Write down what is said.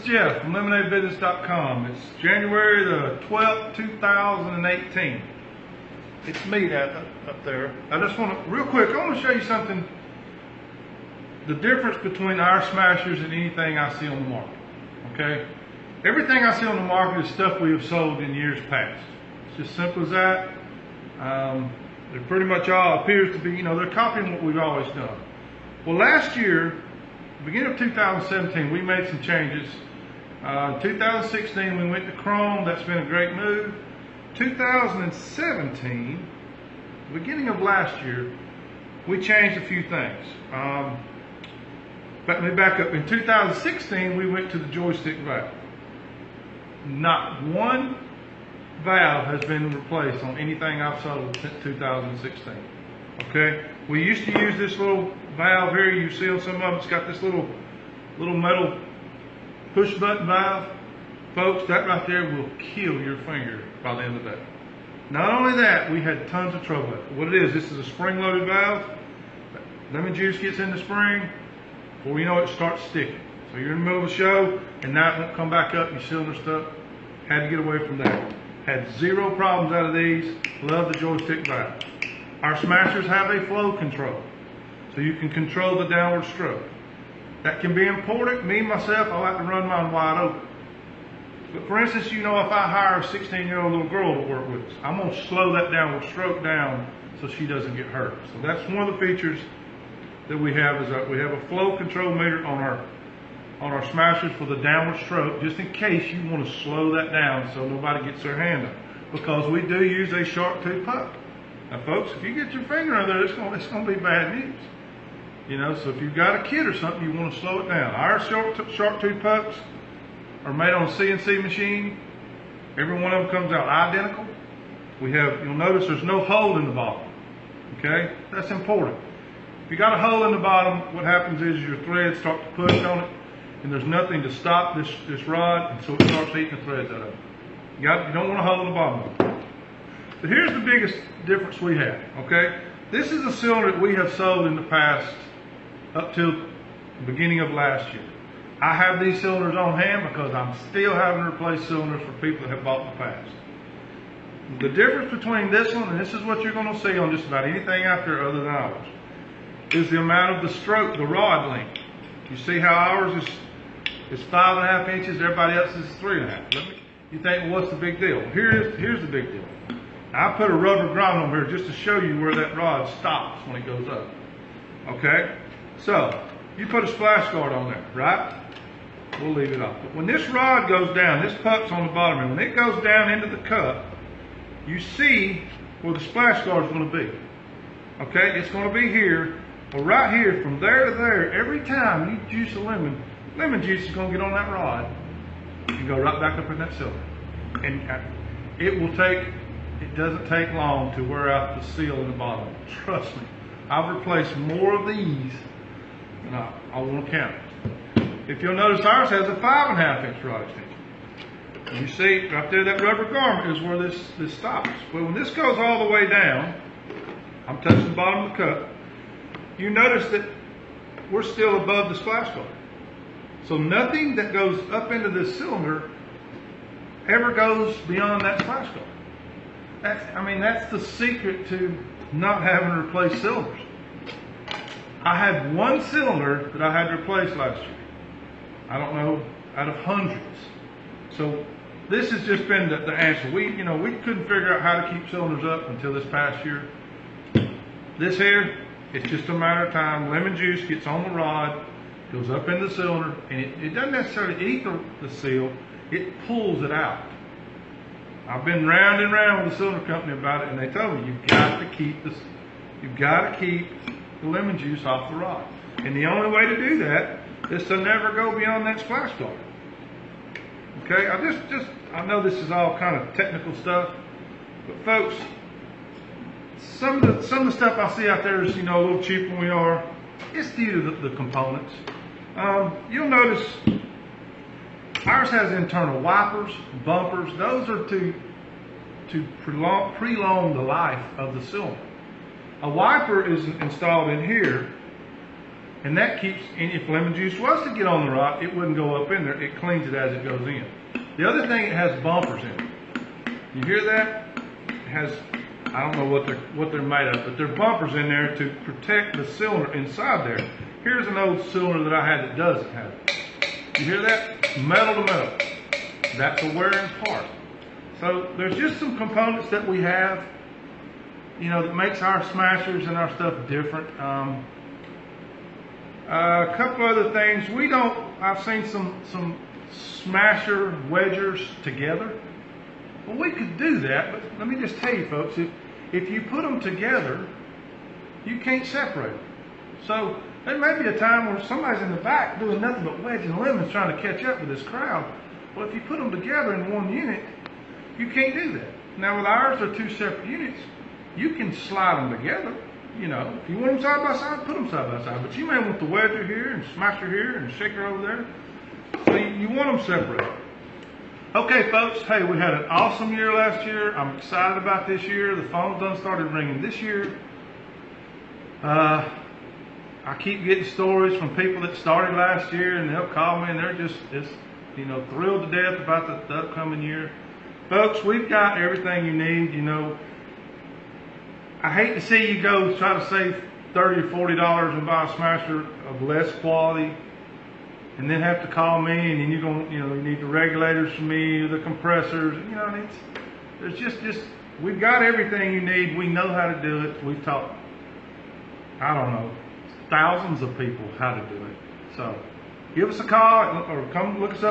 Jeff from LemonadeBusiness.com. It's January the 12th, 2018. It's me up there. I just want to, real quick, I want to show you something. The difference between our smashers and anything I see on the market. Okay? Everything I see on the market is stuff we have sold in years past. It's just simple as that. They're pretty much all appears to be, they're copying what we've always done. Well, last year, beginning of 2017, we made some changes. 2016, we went to chrome. That's been a great move. 2017, beginning of last year, we changed a few things. Let me back up. In 2016, we went to the joystick valve. Not one valve has been replaced on anything I've sold since 2016. Okay? We used to use this little valve here. You see on some of them, it's got this little metal push button valve. Folks, that right there will kill your finger by the end of the day. Not only that, we had tons of trouble with it. What it is, this is a spring-loaded valve. Lemon juice gets in the spring, before you know it, starts sticking. So you're in the middle of a show, and now it won't come back up, your cylinder stuck. Had to get away from that. Had zero problems out of these. Love the joystick valve. Our smashers have a flow control, so you can control the downward stroke. That can be important. Me, myself, I like to run mine wide open. But for instance, if I hire a 16-year-old little girl to work with us, I'm going to slow that downward stroke down so she doesn't get hurt. So that's one of the features that we have, is that we have a flow control meter on our smashers for the downward stroke, just in case you want to slow that down so nobody gets their hand up. Because we do use a shark tooth puck. Now folks, if you get your finger in there, it's going to be bad news. So if you've got a kid or something, you want to slow it down. Our shark tooth pucks are made on a CNC machine. Every one of them comes out identical. You'll notice there's no hole in the bottom. Okay? That's important. If you got a hole in the bottom, what happens is your threads start to push on it, and there's nothing to stop this rod, and so it starts eating the threads out of it. You don't want a hole in the bottom. But here's the biggest difference we have, okay? This is a cylinder that we have sold in the past up till the beginning of last year. I have these cylinders on hand because I'm still having to replace cylinders for people that have bought in the past. The difference between this one, and this is what you're going to see on just about anything out there other than ours, is the amount of the stroke, the rod length. You see how ours is 5.5 inches, everybody else's is 3.5. You think, well, what's the big deal? Here's the big deal. I put a rubber grommet on here just to show you where that rod stops when it goes up. Okay? So, you put a splash guard on there, right? We'll leave it off. But when this rod goes down, this puck's on the bottom, and when it goes down into the cup, you see where the splash guard's going to be. Okay? It's going to be here. Well, right here, from there to there, every time you juice a lemon juice is going to get on that rod and go right back up in that cylinder. And it doesn't take long to wear out the seal in the bottom. Trust me. I've replaced more of these than I want to count. If you'll notice, ours has a 5.5 inch rod extension. And you see right there, that rubber garment is where this stops. But when this goes all the way down, I'm touching the bottom of the cup, you notice that we're still above the splash guard. So nothing that goes up into this cylinder ever goes beyond that splash guard. That's the secret to not having to replace cylinders. I had one cylinder that I had to replace last year. I don't know, out of hundreds. So this has just been the answer. We couldn't figure out how to keep cylinders up until this past year. This here, it's just a matter of time. Lemon juice gets on the rod, goes up in the cylinder, and it doesn't necessarily eat the seal, it pulls it out. I've been round and round with the cylinder company about it, and they told me you've got to keep the lemon juice off the rod. And the only way to do that is to never go beyond that splash guard. Okay, I know this is all kind of technical stuff, but folks, some of the stuff I see out there is a little cheaper than we are. It's due to the components. You'll notice ours has internal wipers, bumpers. Those are to prolong the life of the cylinder. A wiper is installed in here, And that keeps, and if lemon juice was to get on the rock, it wouldn't go up in there. It cleans it as it goes in. The other thing, it has bumpers in it. You hear that? It has, I don't know what they're made of, but there are bumpers in there to protect the cylinder inside there. Here's an old cylinder that I had that doesn't have it. You hear that? Metal to metal. That's a wearing part. So there's just some components that we have, you know, that makes our smashers and our stuff different. A couple other things. I've seen some smasher wedgers together. Well, we could do that, but let me just tell you folks, if you put them together, you can't separate them. So there may be a time where somebody's in the back doing nothing but wedging lemons trying to catch up with this crowd. Well, if you put them together in one unit, you can't do that. Now with ours, they're two separate units. You can slide them together. You know, if you want them side by side, put them side by side. But you may want the wedger here and smasher here and shaker over there. So you want them separated. Okay, folks. Hey, we had an awesome year last year. I'm excited about this year. The phones done started ringing this year. I keep getting stories from people that started last year, and they'll call me, and they're just you know, thrilled to death about the upcoming year. Folks, we've got everything you need. You know, I hate to see you go try to save $30 or $40 and buy a smasher of less quality, and then have to call me, and then you need the regulators from me, the compressors. You know, there's just we've got everything you need. We know how to do it. We've taught, I don't know, thousands of people how to do it. So give us a call or come look us up.